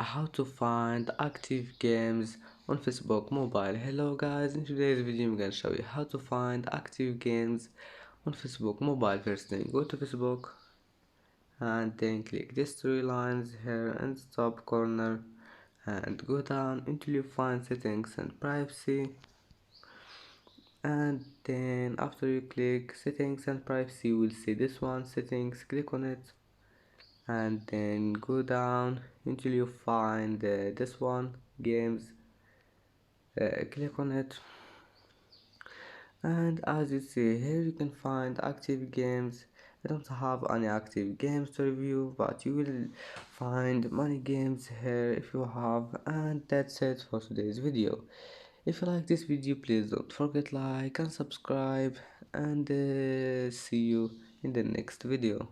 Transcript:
how to find active games on Facebook Mobile. Hello guys, in today's video I'm gonna show you how to find active games on Facebook Mobile. First thing, go to Facebook and then click these three lines here in the top corner and go down until you find settings and privacy, and then after you click settings and privacy you will see this one, settings. Click on it and then go down until you find this one, games. Click on it, and as you see here you can find active games. I don't have any active games to review, but you will find many games here if you have. And that's it for today's video. If you like this video, please don't forget like and subscribe, and see you in the next video.